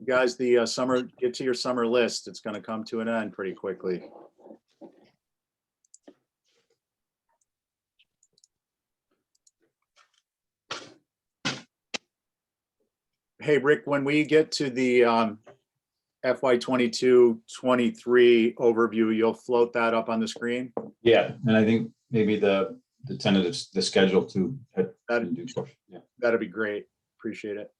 Guys, the summer, get to your summer list. It's going to come to an end pretty quickly. Hey, Rick, when we get to the FY 22-23 overview, you'll float that up on the screen? Yeah, and I think maybe the tentative, the schedule to That'd, do so. Yeah. that'd be great. Appreciate it.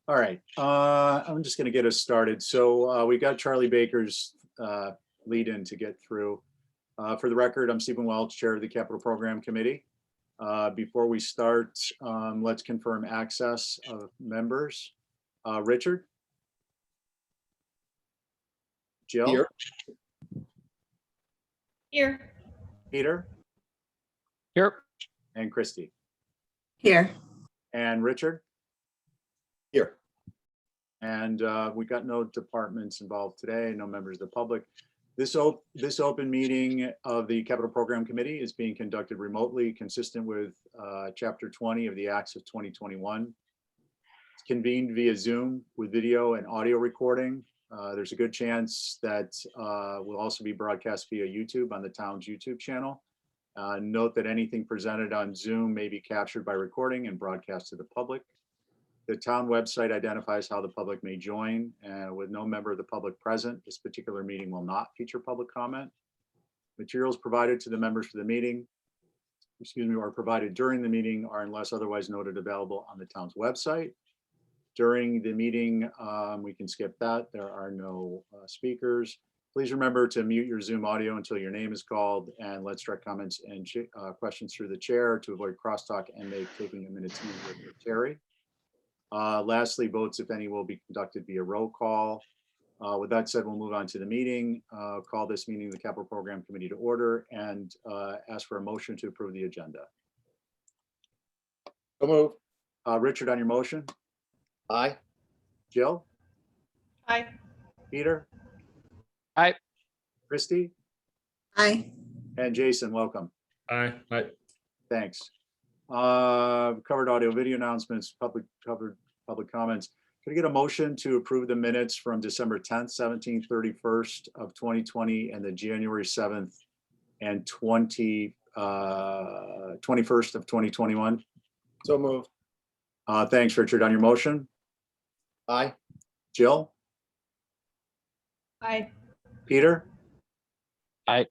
All right, I'm just going to get us started. So we got Charlie Baker's lead in to get through. For the record, I'm Stephen Welch, Chair of the Capital Program Committee. Before we start, let's confirm access of members. Richard? Jill? Here. Here. Peter? Here. And Christy? Here. And Richard? Here. And we got no departments involved today, no members of the public. This open meeting of the Capital Program Committee is being conducted remotely, consistent with Chapter 20 of the Acts of 2021. It's convened via Zoom with video and audio recording. There's a good chance that will also be broadcast via YouTube on the town's YouTube channel. Note that anything presented on Zoom may be captured by recording and broadcast to the public. The town website identifies how the public may join, and with no member of the public present, this particular meeting will not feature public comment. Materials provided to the members for the meeting, or provided during the meeting are, unless otherwise noted, available on the town's website. During the meeting, we can skip that. There are no speakers. Please remember to mute your Zoom audio until your name is called, and let's direct comments and questions through the chair to avoid crosstalk and make taking a minute's easier for Terry. Lastly, votes, if any, will be conducted via roll call. With that said, we'll move on to the meeting. Call this meeting of the Capital Program Committee to order and ask for a motion to approve the agenda. So move. Richard, on your motion? Aye. Jill? Aye. Peter? Aye. Christy? Aye. And Jason, welcome. Aye. Aye. Thanks. Covered audio video announcements, public comments. Can I get a motion to approve the minutes from December 10th, 17th, 31st of 2020 and the January 7th and 21st of 2021? So move. Thanks, Richard. On your motion? Aye. Jill? Aye. Peter? Aye.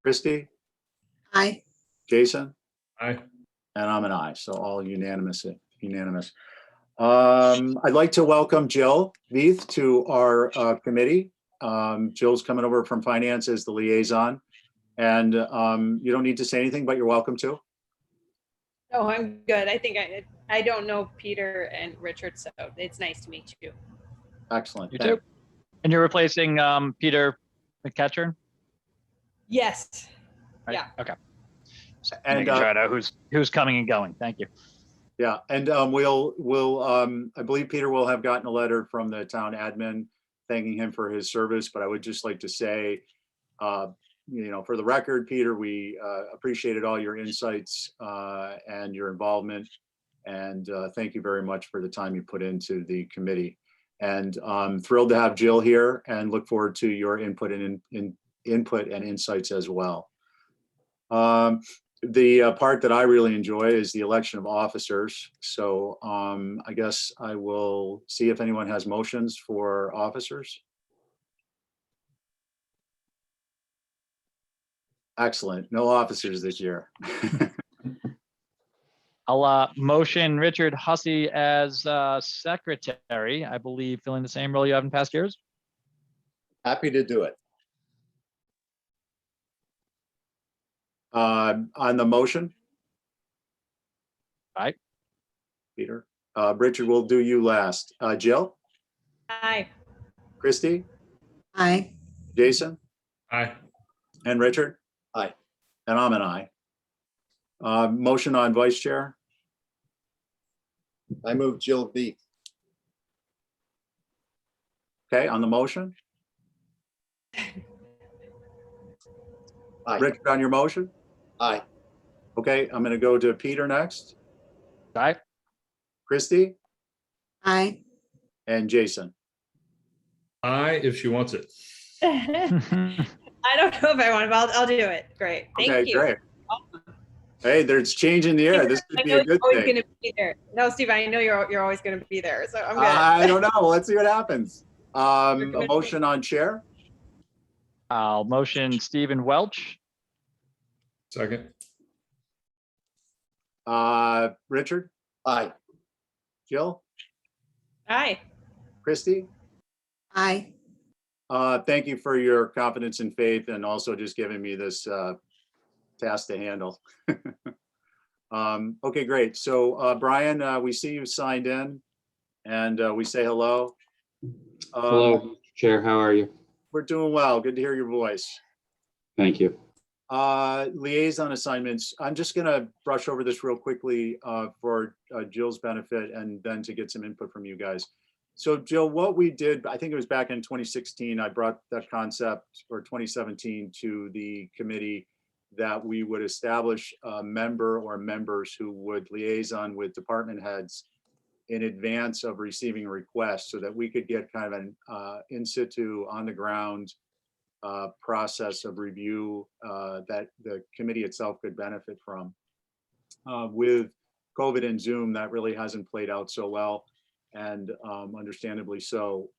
Christy? Aye. Jason? Aye. And I'm an aye, so all unanimous. I'd like to welcome Jill Veith to our committee. Jill's coming over from finance as the liaison, and you don't need to say anything, but you're welcome to. Oh, I'm good. I think I don't know Peter and Richard, so it's nice to meet you. Excellent. You too. And you're replacing Peter McCatchern? Yes. Right? Yeah. Okay. And Making sure I know who's coming and going. Thank you. yeah, and we'll I believe Peter will have gotten a letter from the town admin thanking him for his service, but I would just like to say, for the record, Peter, we appreciated all your insights and your involvement, and thank you very much for the time you put into the committee. And I'm thrilled to have Jill here and look forward to your input and insights as well. The part that I really enjoy is the election of officers. So I guess I will see if anyone has motions for officers. Excellent. No officers this year. I'll motion Richard Hussey as secretary, I believe, filling the same role you have in past years. Happy to do it. On the motion? Aye. Peter. Richard, we'll do you last. Jill? Aye. Christy? Aye. Jason? Aye. And Richard? Aye. And I'm an aye. Motion on vice chair? I move Jill Veith. Okay, on the motion? Aye. Richard, on your motion? Aye. Okay, I'm going to go to Peter next. Aye. Christie, Aye. and Jason. Aye, if she wants it. I don't know if I want to, but I'll do it. Great. Thank Okay, you. great. Hey, there's change in the air. This I could be know a you're good always thing. going to be there. No, Steve, I know you're always going to be there, so I'm good. I don't know. Let's see what happens. A committed. motion on chair. I'll motion Stephen Welch. Second. Richard, Aye. Jill, Aye. Christie. Aye. Thank you for your confidence and faith and also just giving me this task to handle. Okay, great. So Brian, we see you signed in and we say hello. Hello, Chair, how are you? We're doing well. Good to hear your voice. Thank you. Liaison assignments. I'm just gonna brush over this real quickly for Jill's benefit and then to get some input from you guys. So Jill, what we did, I think it was back in 2016, I brought that concept, or 2017, to the committee that we would establish a member or members who would liaison with department heads in advance of receiving a request so that we could get kind of an in situ, on the ground process of review that the committee itself could benefit from. With COVID and Zoom, that really hasn't played out so well, and understandably so.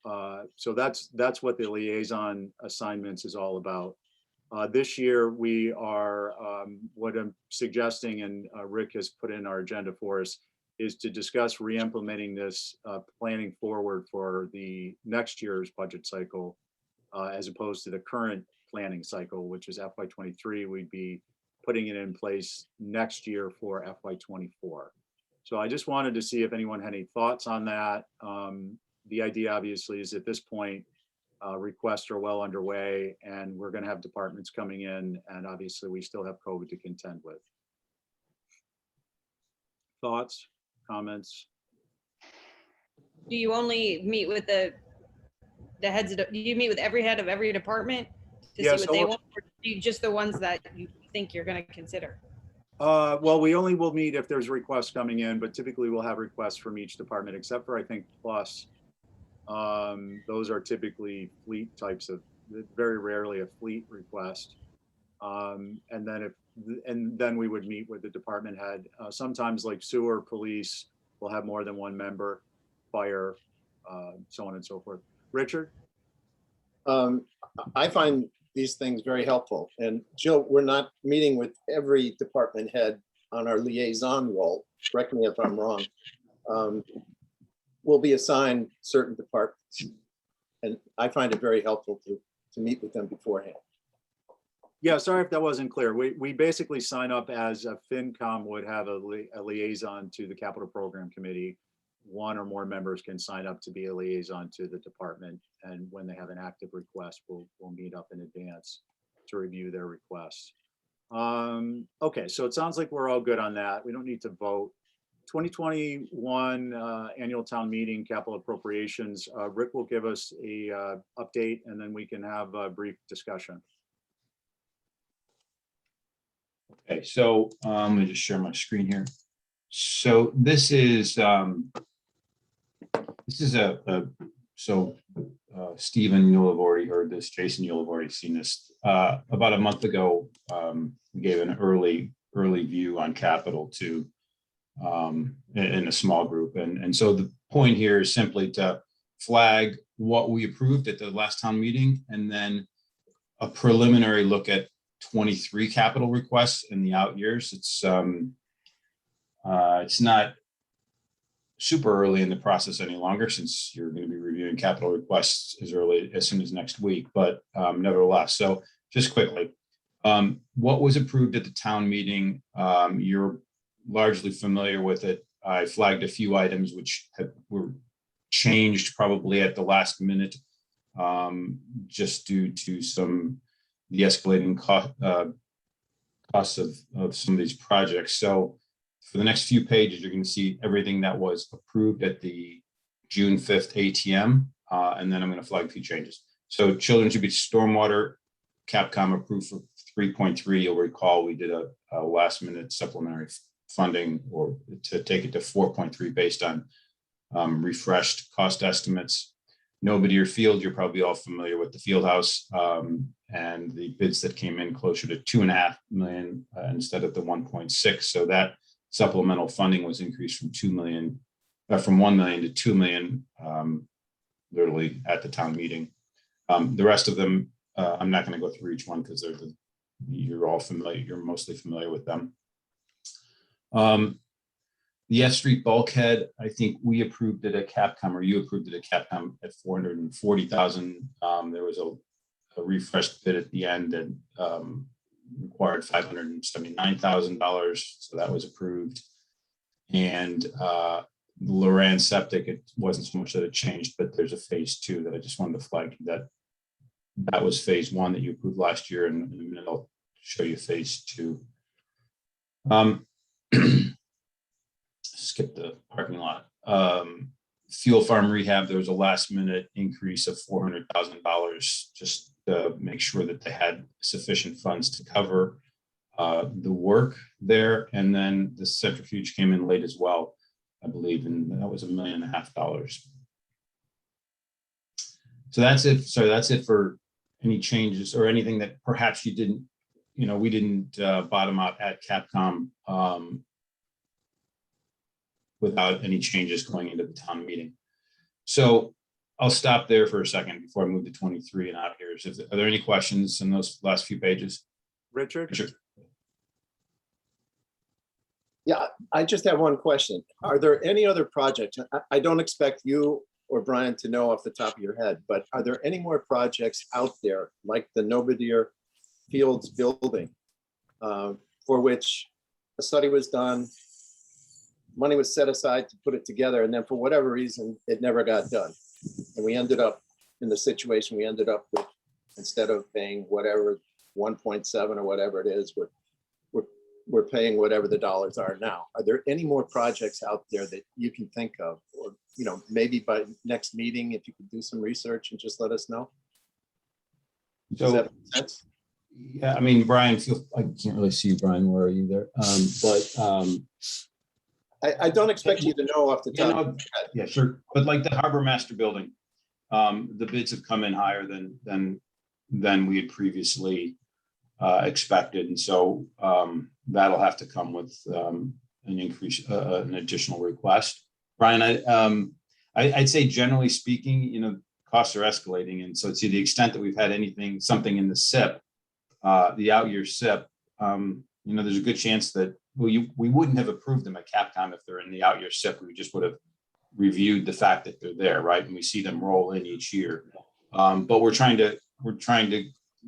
So that's what the liaison assignments is all about. This year, we are, what I'm suggesting, and Rick has put in our agenda for us, is to discuss re-implementing this planning forward for the next year's budget cycle, as opposed to the current planning cycle, which is FY23. We'd be putting it in place next year for FY24. So I just wanted to see if anyone had any thoughts on that. The idea obviously is at this point, requests are well underway and we're going to have departments coming in, and obviously we still have COVID to contend with. Thoughts, comments? Do you only meet with the heads do you meet with every head of every department to Yeah, see so what they we're- want, or do you just the ones that you think you're going to consider? Well, we only will meet if there's requests coming in, but typically we'll have requests from each department, except for I think Plus. Those are typically fleet types of, very rarely a fleet request. And then we would meet with the department head. Sometimes like sewer, police will have more than one member, fire, so on and so forth. Richard? I find these things very helpful. And Jill, we're not meeting with every department head on our liaison role. Correct me if I'm wrong. We'll be assigned certain departments. And I find it very helpful to meet with them beforehand. Yeah, sorry if that wasn't clear. We basically sign up as a FinCom would have a liaison to the Capital Program Committee. One or more members can sign up to be a liaison to the department. And when they have an active request, we'll meet up in advance to review their requests. Okay, so it sounds like we're all good on that. We don't need to vote. 2021 annual town meeting capital appropriations. Rick will give us a update and then we can have a brief discussion. Okay, so let me just share my screen here. So this is Stephen, you'll have already heard this. Jason, you'll have already seen this. About a month ago, we gave an early view on capital to in a small group, and so the point here is simply to flag what we approved at the last town meeting, and then a preliminary look at 23 capital requests in the out years. It's not super early in the process any longer, since you're going to be reviewing capital requests as soon as next week, but nevertheless. So just quickly, what was approved at the town meeting, you're largely familiar with it. I flagged a few items which were changed probably at the last minute, just due to the escalating costs of some of these projects. So for the next few pages, you're going to see everything that was approved at the June 5th ATM, and then I'm going to flag a few changes. So Children's Beach Stormwater, Capcom approved for 3.3. You'll recall we did a last minute supplementary funding or to take it to 4.3 based on refreshed cost estimates. Nobody or Field, you're probably all familiar with the field house and the bids that came in closer to 2.5 million instead of the 1.6. So that supplemental funding was increased from 2 million, from 1 million to 2 million, literally at the town meeting. The rest of them, I'm not going to go through each one because you're all familiar. You're mostly familiar with them. The Street Bulkhead, I think we approved it at Capcom, or you approved it at Capcom at 440,000. There was a refreshed bid at the end that required $579,000, so that was approved. And Loran Septic, it wasn't so much that it changed, but there's a phase 2 that I just wanted to flag that was phase 1 that you approved last year, and in a minute I'll show you phase 2. Skip the parking lot. Fuel farm rehab, there was a last minute increase of $400,000 just to make sure that they had sufficient funds to cover the work there. And then the centrifuge came in late as well, I believe, and that was $1.5 million. So that's it. So that's it for any changes or anything that perhaps you didn't, we didn't bottom out at Capcom without any changes going into the town meeting. So I'll stop there for a second before I move to 23 and out here. Are there any questions in those last few pages? Richard? Sure. Yeah, I just have one question. Are there any other projects? I don't expect you or Brian to know off the top of your head, but are there any more projects out there like the Novadear Fields building for which a study was done, money was set aside to put it together, and then for whatever reason, it never got done? And we ended up in the situation we ended up with, instead of paying whatever 1.7 or whatever it is, we're paying whatever the dollars are now. Are there any more projects out there that you can think of? Or, maybe by next meeting, if you could do some research and just let us know? Does that make sense? Yeah, I mean, Brian, I can't really see you, Brian. Where are you there? I don't expect you to know off the top. Yeah, sure. But like the Harbor Master Building, the bids have come in higher than we had previously expected, and so that'll have to come with an increase, an additional request. Brian, I'd say generally speaking, costs are escalating, and so to the extent that we've had something in the SIP, the out year SIP, there's a good chance that we wouldn't have approved them at Capcom if they're in the out year SIP. We just would have reviewed the fact that they're there, right? And we see them roll in each year. But we're trying to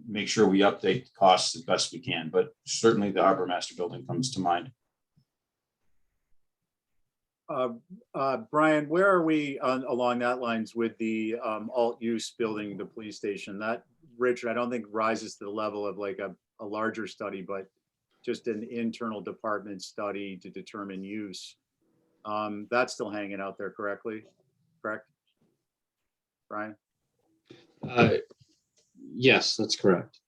make sure we update the costs as best we can. But certainly the Harbor Master Building comes to mind. Brian, where are we along that lines with the alt use building, the police station? That, Richard, I don't think rises to the level of like a larger study, but just an internal department study to determine use. That's still hanging out there, correct, Brian? Yes, that's correct.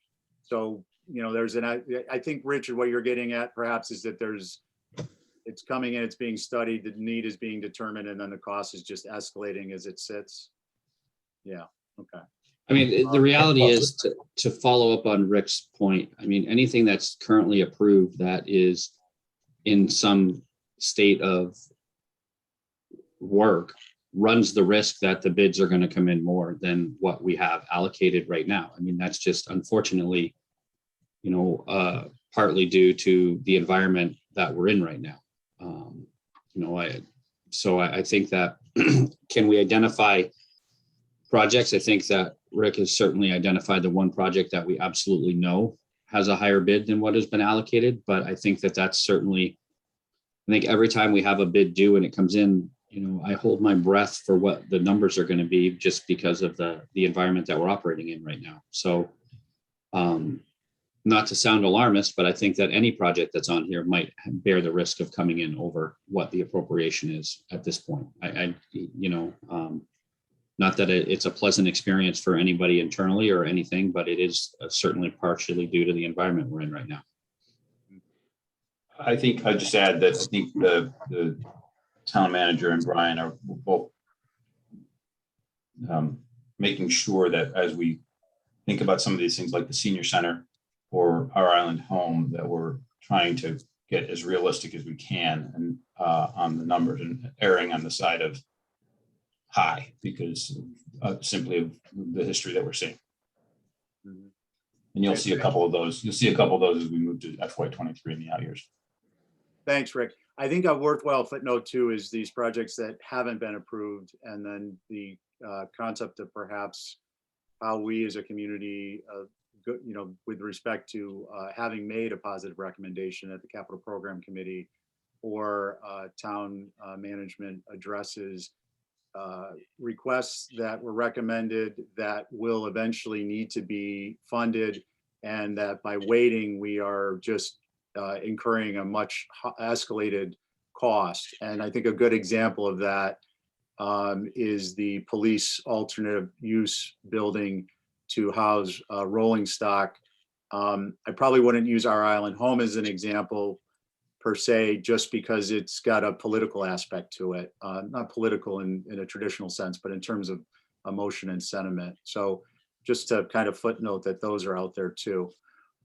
So, I think, Richard, what you're getting at perhaps is that it's coming in, it's being studied, the need is being determined, and then the cost is just escalating as it sits. Yeah, okay. I mean, the reality is to follow up on Rick's point. I mean, anything that's currently approved that is in some state of work runs the risk that the bids are going to come in more than what we have allocated right now. I mean, that's just unfortunately, partly due to the environment that we're in right now. I think that can we identify projects? I think that Rick has certainly identified the one project that we absolutely know has a higher bid than what has been allocated. But I think that's certainly, I think every time we have a bid due and it comes in, I hold my breath for what the numbers are going to be just because of the environment that we're operating in right now. So not to sound alarmist, but I think that any project that's on here might bear the risk of coming in over what the appropriation is at this point. Not that it's a pleasant experience for anybody internally or anything, but it is certainly partially due to the environment we're in right now. I think I'd just add that I think the town manager and Brian are both making sure that as we think about some of these things like the senior center or our island home, that we're trying to get as realistic as we can and on the numbers and erring on the side of high because simply of the history that we're seeing. Mhm. And you'll see a couple of those. You'll see a couple of those as we move to FY23 in the out years. Thanks, Rick. I think a worthwhile footnote too is these projects that haven't been approved, and then the concept of perhaps how we as a community, with respect to having made a positive recommendation at the Capital Program Committee or town management addresses requests that were recommended that will eventually need to be funded, and that by waiting, we are just incurring a much escalated cost. And I think a good example of that is the police alternative use building to house rolling stock. I probably wouldn't use our island home as an example per se, just because it's got a political aspect to it. Not political in a traditional sense, but in terms of emotion and sentiment. So just to kind of footnote that those are out there too.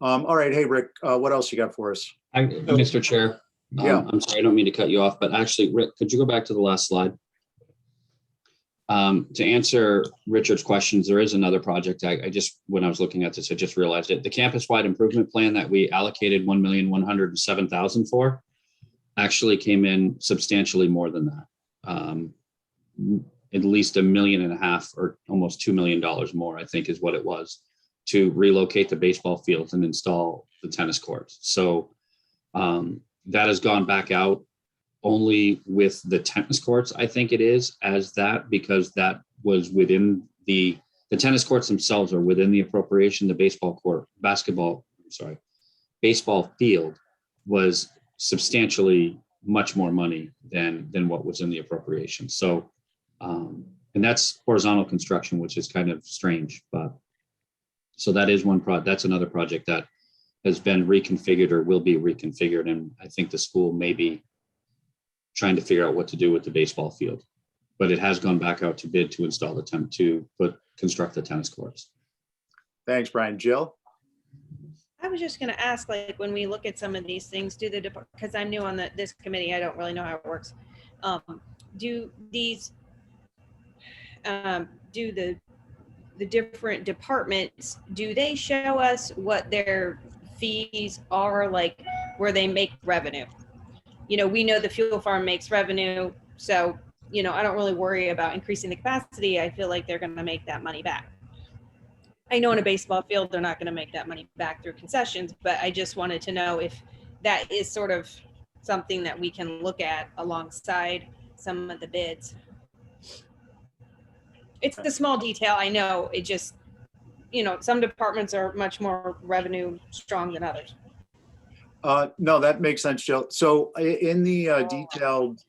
All right, hey, Rick, what else you got for us? Mr. Chair, Yeah. I'm sorry, I don't mean to cut you off, but actually, Rick, could you go back to the last slide? To answer Richard's questions, there is another project. I just, when I was looking at this, I just realized it. The campus-wide improvement plan that we allocated $1,107,000 for actually came in substantially more than that. At least $1.5 million or almost $2 million more, I think is what it was, to relocate the baseball fields and install the tennis courts. So that has gone back out only with the tennis courts, I think it is, as that, because that was within the tennis courts themselves are within the appropriation. The baseball field was substantially much more money than what was in the appropriation. So, and that's horizontal construction, which is kind of strange, but so that is that's another project that has been reconfigured or will be reconfigured. And I think the school may be trying to figure out what to do with the baseball field, but it has gone back out to bid to install construct the tennis courts. Thanks, Brian. Jill? I was just going to ask, like, when we look at some of these things, because I'm new on this committee, I don't really know how it works. Do the different departments, do they show us what their fees are, like where they make revenue? We know the fuel farm makes revenue, so, I don't really worry about increasing the capacity. I feel like they're going to make that money back. I know in a baseball field, they're not going to make that money back through concessions, but I just wanted to know if that is sort of something that we can look at alongside some of the bids. It's the small detail, I know. It just, some departments are much more revenue strong than others. No, that makes sense, Jill. So in the detailed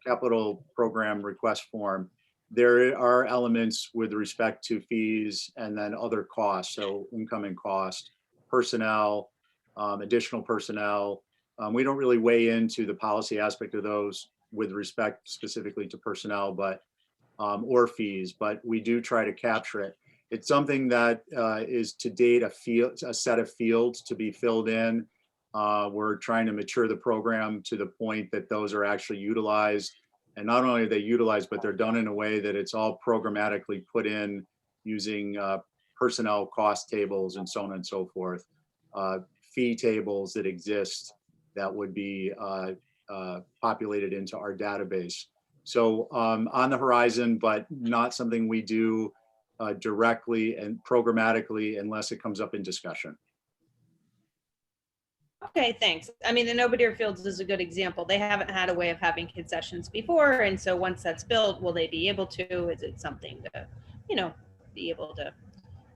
capital program request form, there are elements with respect to fees and then other costs. So incoming cost, personnel, additional personnel. We don't really weigh into the policy aspect of those with respect specifically to personnel, but or fees, but we do try to capture it. It's something that is to date a set of fields to be filled in. We're trying to mature the program to the point that those are actually utilized. And not only are they utilized, but they're done in a way that it's all programmatically put in using personnel cost tables and so on and so forth. Fee tables that exist that would be populated into our database. So on the horizon, but not something we do directly and programmatically unless it comes up in discussion. Okay, thanks. I mean, the Nobody Fields is a good example. They haven't had a way of having concessions before. And so once that's built, will they be able to? Is it something to, be able to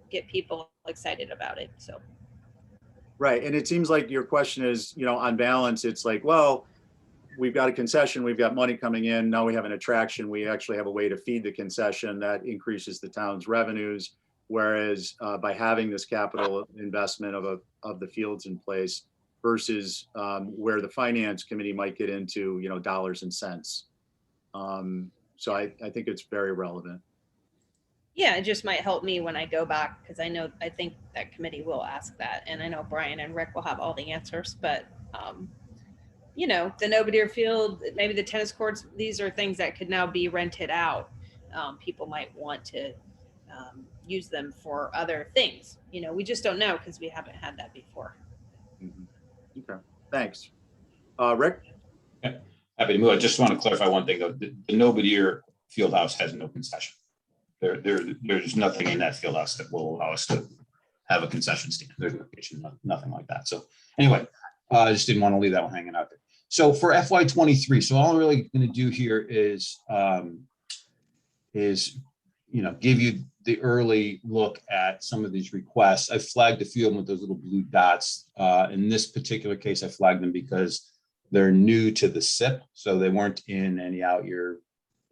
get people excited about it? So. Right. And it seems like your question is, on balance, it's like, well, we've got a concession, we've got money coming in. Now we have an attraction. We actually have a way to feed the concession that increases the town's revenues. Whereas by having this capital investment of the fields in place, versus where the finance committee might get into, dollars and cents. So I think it's very relevant. Yeah, it just might help me when I go back, because I think that committee will ask that. And I know Brian and Rick will have all the answers, but the Novadear field, maybe the tennis courts, these are things that could now be rented out. People might want to use them for other things. We just don't know because we haven't had that before. Mhm. Okay, thanks. Rick? Happy to move. I just want to clarify one thing though. The Novadear Fieldhouse has no concession. There's nothing in that field house that will allow us to have a concession stand. There's no kitchen, nothing like that. So anyway, I just didn't want to leave that one hanging out there. So for FY23, so all I'm really going to do here is give you the early look at some of these requests. I flagged a few of them with those little blue dots. In this particular case, I flagged them because they're new to the SIP, so they weren't in any out year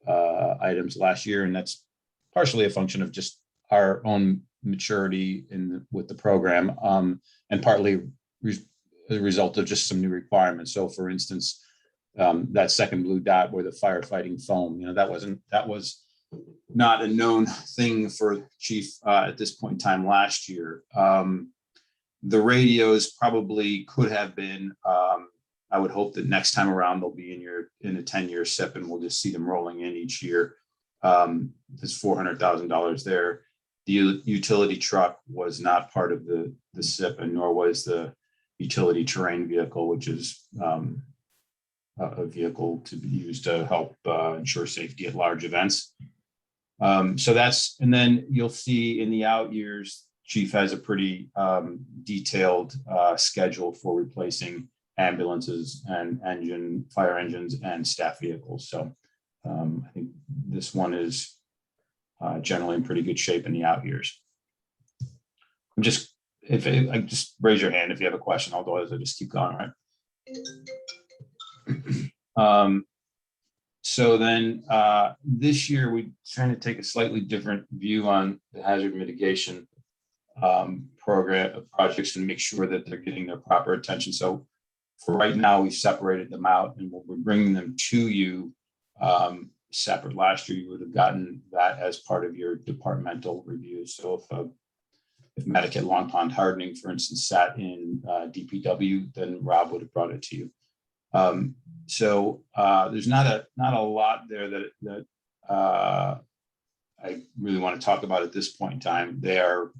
items last year, and that's partially a function of just our own maturity with the program, and partly a result of just some new requirements. So for instance, that second blue dot where the firefighting foam, that was not a known thing for Chief at this point in time last year. The radios probably could have been, I would hope that next time around they'll be in a 10-year SIP and we'll just see them rolling in each year. There's $400,000 there. The utility truck was not part of the SIP, and nor was the utility terrain vehicle, which is a vehicle to be used to help ensure safety at large events. So and then you'll see in the out years, Chief has a pretty detailed schedule for replacing ambulances and fire engines and staff vehicles. So I think this one is generally in pretty good shape in the out years. Just raise your hand if you have a question, otherwise I'll just keep going, right? So then this year we're trying to take a slightly different view on the hazard mitigation program projects and make sure that they're getting their proper attention. So for right now, we've separated them out and we're bringing them to you separate. Last year, you would have gotten that as part of your departmental review. So if Medicaid Long Pond Hardening, for instance, sat in DPW, then Rob would have brought it to you. So there's not a lot there that I really want to talk about at this point in time. They are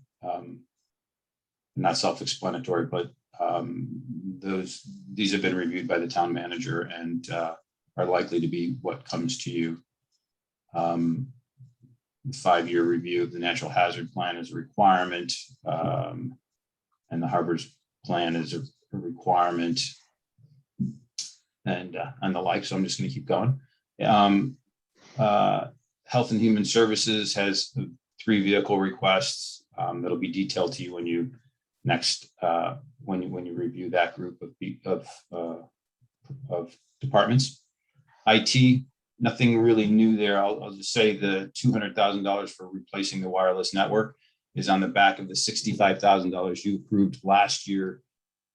not self-explanatory, but these have been reviewed by the town manager and are likely to be what comes to you. The 5-year review of the natural hazard plan is a requirement, and the harbors plan is a requirement, and the like. So I'm just going to keep going. Health and Human Services has 3 vehicle requests that'll be detailed to you when you when you review that group of departments. IT, nothing really new there. I'll just say the $200,000 for replacing the wireless network is on the back of the $65,000 you approved last year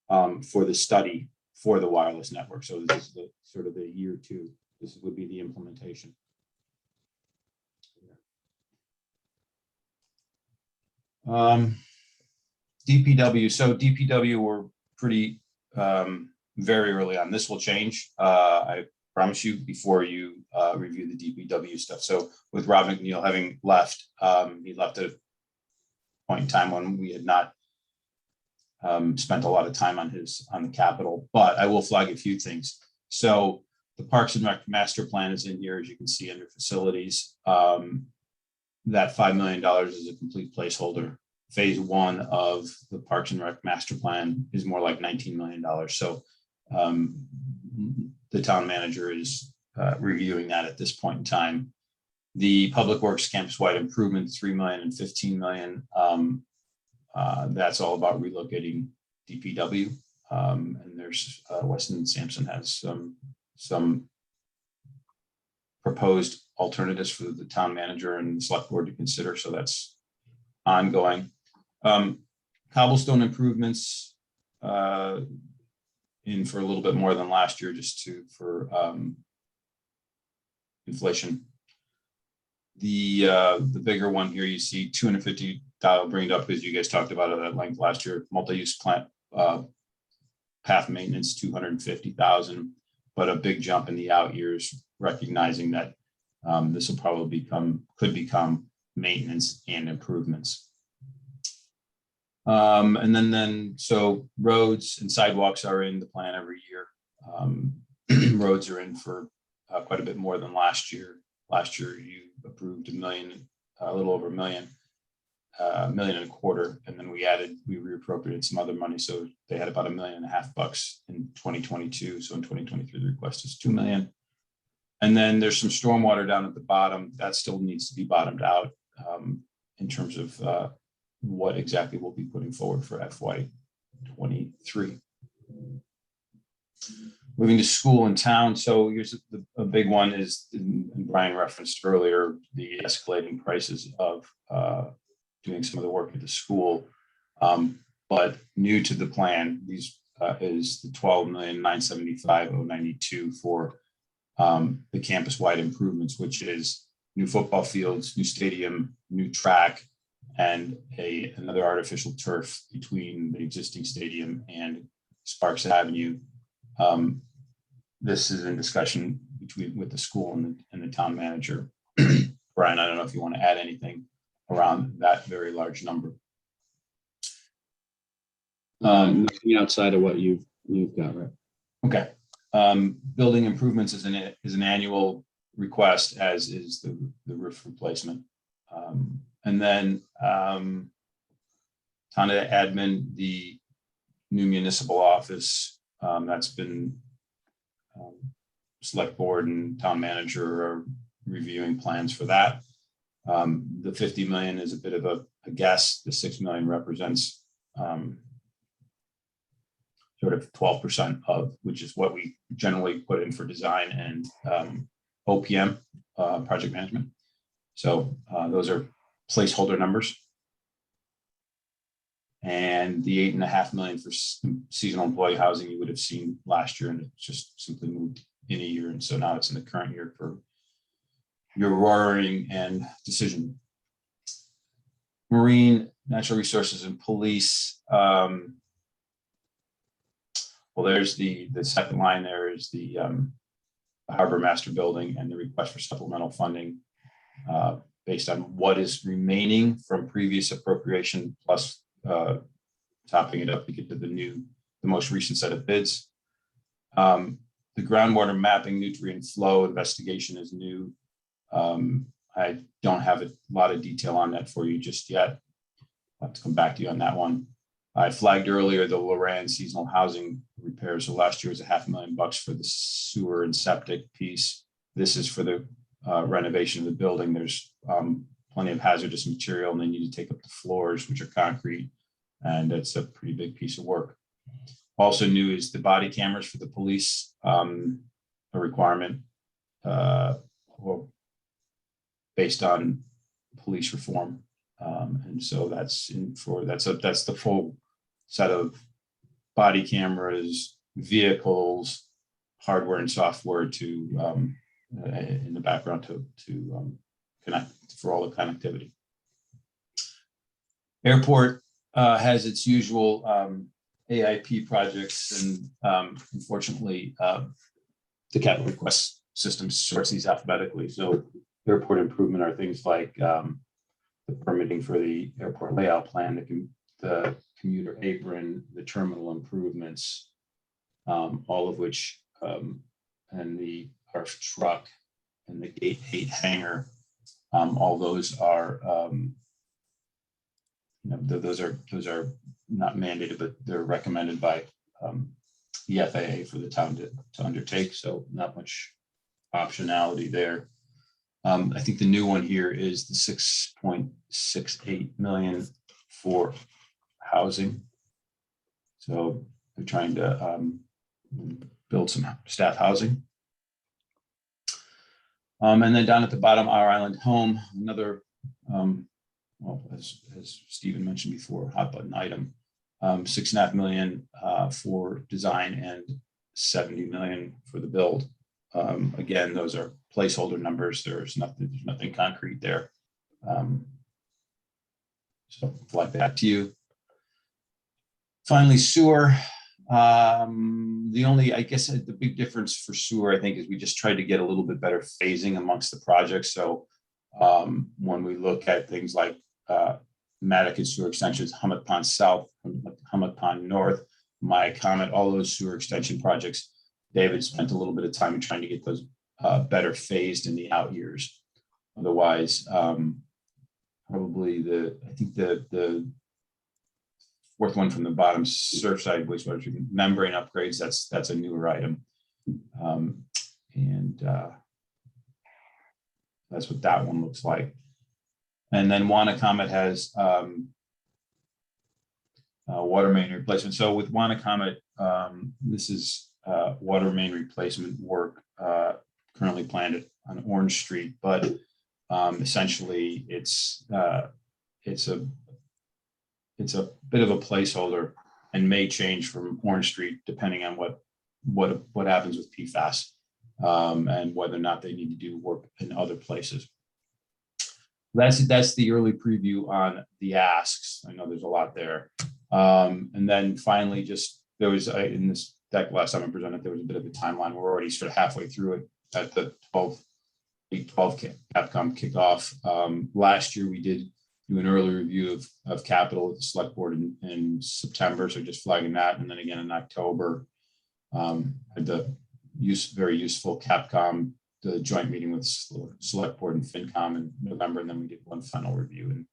for the study for the wireless network. So this is the sort of the year 2. This would be the implementation. DPW. So DPW were pretty very early on. This will change. I promise you before you review the DPW stuff. So with Rob McNeil having left, he left at a point in time when we had not spent a lot of time on the capital, but I will flag a few things. So the Parks and Rec master plan is in here, as you can see under facilities. That $5 million is a complete placeholder. Phase 1 of the Parks and Rec master plan is more like $19 million. So the town manager is reviewing that at this point in time. The Public Works campus-wide improvement, $3 million and $15 million. That's all about relocating DPW. And there's Weston Sampson has some proposed alternatives for the town manager and the select board to consider. So that's ongoing. Cobblestone improvements, in for a little bit more than last year, just for inflation. The bigger one here, you see $250, bring it up because you guys talked about it at length last year. Multi-use plant path maintenance, 250,000, but a big jump in the out years, recognizing that this will probably could become maintenance and improvements. So roads and sidewalks are in the plan every year. Roads are in for quite a bit more than last year. Last year, you approved a little over $1 million, $1.25 million, and then we reappropriated some other money. So they had about $1.5 million in 2022. So in 2023, the request is $2 million. And then there's some stormwater down at the bottom that still needs to be bottomed out in terms of what exactly we'll be putting forward for FY23. Moving to school and town. So here's a big one is, and Brian referenced earlier, the escalating prices of doing some of the work at the school. But new to the plan, these is the $12,975,092 for the campus-wide improvements, which is new football fields, new stadium, new track, and another artificial turf between the existing stadium and Sparks Avenue. This is in discussion with the school and the town manager. Brian, I don't know if you want to add anything around that very large number. Nothing outside of what you've got, right? Okay. Building improvements is an annual request, as is the roof replacement. And then town admin, the new municipal office, that's been select board and town manager are reviewing plans for that. The 50 million is a bit of a guess. The 6 million represents sort of 12% of, which is what we generally put in for design and OPM, project management. So those are placeholder numbers. And the 8.5 million for seasonal employee housing you would have seen last year, and it just simply moved in a year. And so now it's in the current year for your roaring and decision. Marine, natural resources, and police. Well, there's the second line. There is the harbor master building and the request for supplemental funding based on what is remaining from previous appropriation plus topping it up to get to the most recent set of bids. The groundwater mapping, nutrient flow investigation is new. I don't have a lot of detail on that for you just yet. I'll have to come back to you on that one. I flagged earlier the Loran seasonal housing repairs. So last year was $500,000 for the sewer and septic piece. This is for the renovation of the building. There's plenty of hazardous material, and they need to take up the floors, which are concrete, and it's a pretty big piece of work. Also new is the body cameras for the police, a requirement based on police reform, and so that's the full set of body cameras, vehicles, hardware and software to in the background to connect for all the connectivity. Airport has its usual AIP projects, and unfortunately, the capital request system sorts these alphabetically. So airport improvement are things like the permitting for the airport layout plan, the commuter apron, the terminal improvements, all of which, and the ARF truck and the gate 8 hangar, all those are, those are not mandated, but they're recommended by the FAA for the town to undertake. So not much optionality there. I think the new one here is the 6.68 million for housing. So they're trying to build some staff housing. And then down at the bottom, our island home, another, well, as Stephen mentioned before, hot button item. 6.5 million for design and 70 million for the build. Again, those are placeholder numbers. There's nothing concrete there. So fly back to you. Finally, sewer. The only, I guess, the big difference for sewer, I think, is we just tried to get a little bit better phasing amongst the projects. So when we look at things like Madigan sewer extensions, Hummock Pond South, Hummock Pond North, My Comet, all those sewer extension projects, David spent a little bit of time in trying to get those better phased in the out years. Otherwise, probably I think the fourth one from the bottom, Surfside wastewater treatment membrane upgrades, that's a newer item. And that's what that one looks like. And then Comet has water main replacement. So with Comet, this is water main replacement work currently planned on Orange Street, but essentially it's a bit of a placeholder and may change from Orange Street depending on what happens with PFAS and whether or not they need to do work in other places. That's the early preview on the asks. I know there's a lot there. And then finally, just there was in this deck last time I presented, there was a bit of a timeline. We're already sort of halfway through it at the 12 Capcom kickoff. Last year we did do an early review of capital with the select board in September. So just flagging that. And then again in October, had the very useful Capcom, the joint meeting with select board and FinCom in November. And then we did one final review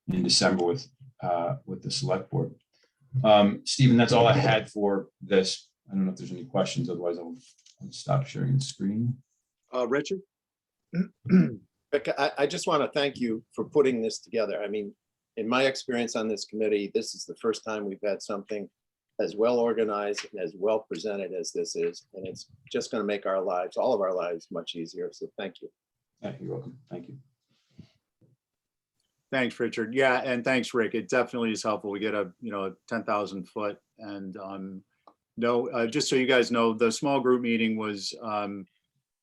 in December with the select board. Stephen, that's all I had for this. I don't know if there's any questions. Otherwise I'll stop sharing the screen. Richard? I just want to thank you for putting this together. I mean, in my experience on this committee, this is the first time we've had something as well organized and as well presented as this is, and it's just going to make our lives, all of our lives, much easier. So thank you. Yeah, you're welcome. Thank you. Thanks, Richard. Yeah, and thanks, Rick. It definitely is helpful. We get a 10,000 foot, and just so you guys know, the small group meeting was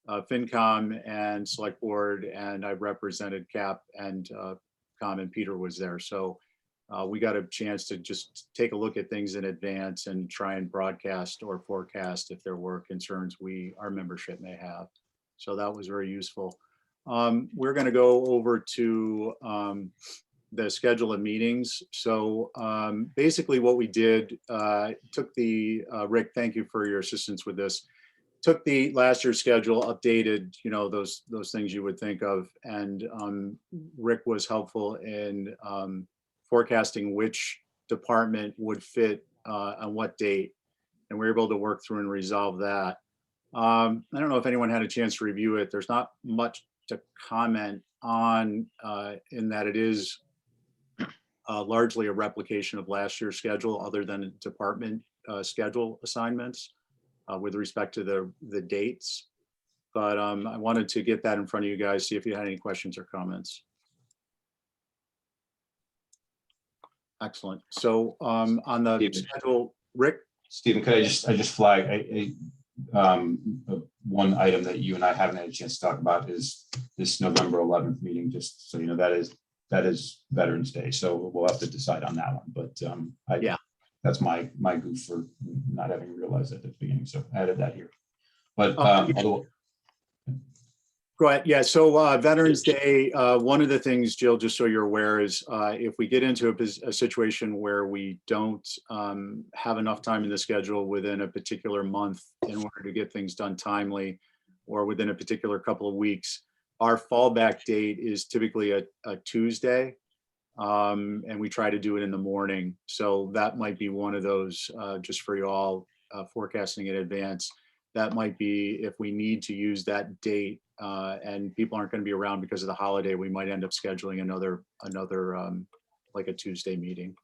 FinCom and Select Board, and I represented Cap and Com, and Peter was there. So we got a chance to just take a look at things in advance and try and broadcast or forecast if there were concerns our membership may have. So that was very useful. We're going to go over to the schedule of meetings. So basically what we did, took the, Rick, thank you for your assistance with this, took the last year's schedule, updated, those things you would think of. And Rick was helpful in forecasting which department would fit on what date. And we were able to work through and resolve that. I don't know if anyone had a chance to review it. There's not much to comment on in that it is largely a replication of last year's schedule other than department schedule assignments with respect to the dates. But I wanted to get that in front of you guys, see if you had any questions or comments. Excellent. So on the schedule, Rick? Stephen, could I just flag one item that you and I haven't had a chance to talk about is this November 11th meeting, just so you know, that is Veterans Day. So we'll have to decide on that one. But yeah, that's my goof for not having realized that at the beginning. So I added that here. But go ahead. Yeah. So Veterans Day, one of the things, Jill, just so you're aware, is if we get into a situation where we don't have enough time in the schedule within a particular month in order to get things done timely, or within a particular couple of weeks, our fallback date is typically a Tuesday. And we try to do it in the morning. So that might be one of those, just for you all forecasting in advance. That might be if we need to use that date and people aren't going to be around because of the holiday, we might end up scheduling another like a Tuesday meeting.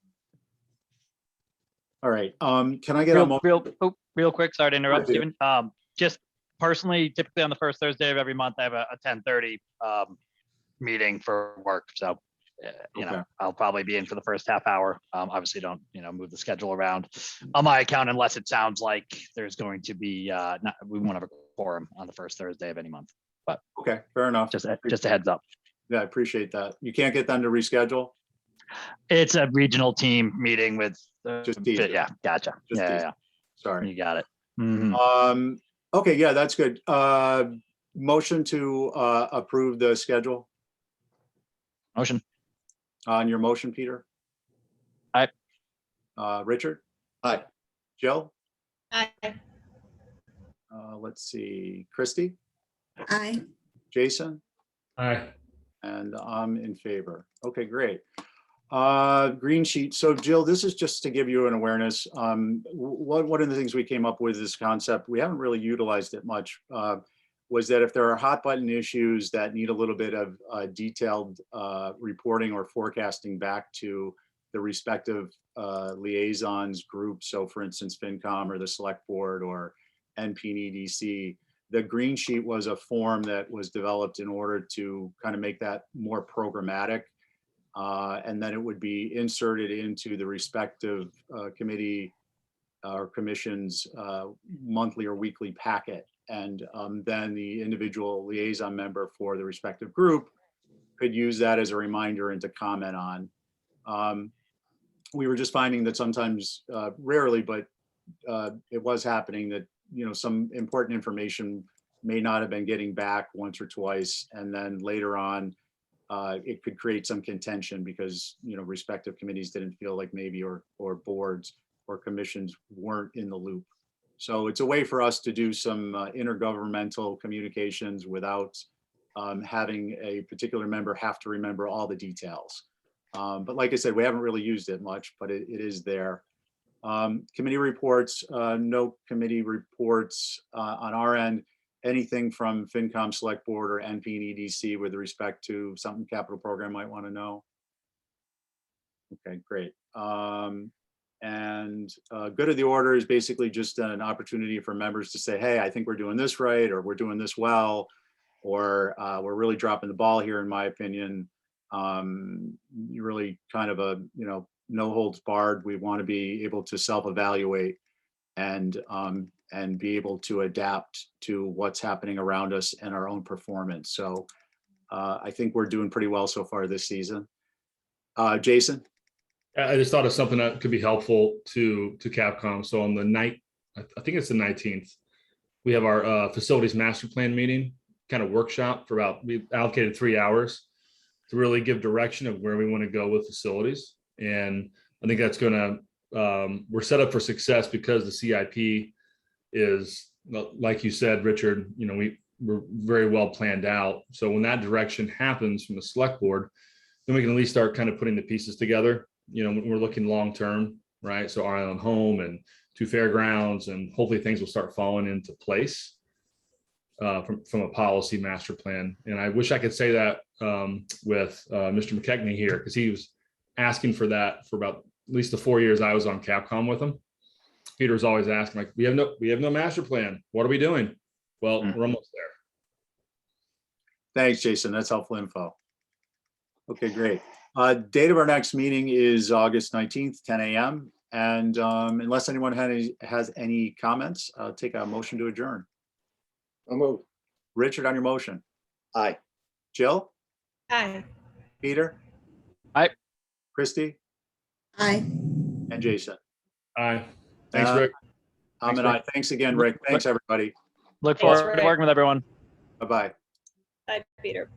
All right. Can I get real quick? Sorry to interrupt, Yeah. Stephen. Just personally, typically on the first Thursday of every month, I have a 10:30 meeting for work. So Okay. I'll probably be in for the first half hour. Obviously don't, move the schedule around on my account unless it sounds like there's going to be, we won't have a quorum on the first Thursday of any month. Okay, fair enough. Just a heads up. Yeah, I appreciate that. You can't get them to reschedule? It's a regional team meeting with, Just teasing. yeah, gotcha. Just Yeah, teasing. Sorry. you got it. Mhm. Okay, yeah, that's good. Motion to approve the schedule Motion. on your motion, Peter? Aye. Richard? Aye. Jill? Aye. Let's see, Christie, Aye. Jason, Aye. and I'm in favor. Okay, great. Green sheet. So Jill, this is just to give you an awareness. One of the things we came up with this concept, we haven't really utilized it much, was that if there are hot button issues that need a little bit of detailed reporting or forecasting back to the respective liaisons group. So for instance, FinCom or the select board or NP and EDC, the green sheet was a form that was developed in order to kind of make that more programmatic. And then it would be inserted into the respective committee or commission's monthly or weekly packet. And then the individual liaison member for the respective group could use that as a reminder and to comment on. We were just finding that sometimes, rarely, but it was happening that, some important information may not have been getting back once or twice. And then later on, it could create some contention because, respective committees didn't feel like maybe, or boards or commissions weren't in the loop. So it's a way for us to do some intergovernmental communications without having a particular member have to remember all the details. But like I said, we haven't really used it much, but it is there. Committee reports, no committee reports on our end. Anything from FinCom, Select Board, or NP and EDC with respect to something capital program might want to know? Okay, great. And good of the order is basically just an opportunity for members to say, hey, I think we're doing this right, or we're doing this well, or we're really dropping the ball here, in my opinion. You really kind of a, no holds barred. We want to be able to self-evaluate and be able to adapt to what's happening around us and our own performance. So I think we're doing pretty well so far this season. Jason? I just thought of something that could be helpful to Capcom. So on the night, I think it's the 19th, we have our facilities master plan meeting, kind of workshop for we allocated 3 hours to really give direction of where we want to go with facilities. And I think that's going to, we're set up for success because the CIP is, like you said, Richard, we're very well planned out. So when that direction happens from the select board, then we can at least start kind of putting the pieces together. When we're looking long-term, right? So our island home and 2 fairgrounds, and hopefully things will start falling into place from a policy master plan. And I wish I could say that with Mr. McKechnie here, because he was asking for that for about at least the 4 years I was on Capcom with him. Peter was always asking, like, we have no master plan. What are we doing? Well, we're almost there. Thanks, Jason. That's helpful info. Okay, great. Date of our next meeting is August 19th, 10 a.m. And unless anyone has any comments, I'll take a motion to adjourn. I'll move. Richard, on your motion. Aye. Jill? Aye. Peter? Aye. Christie? Aye. And Jason? Aye. Thanks, Uh, Rick. I'm an aye. Thanks again, Rick. Thanks, everybody. Look Thanks, forward to Rick. working with everyone. Bye-bye. Bye, Peter.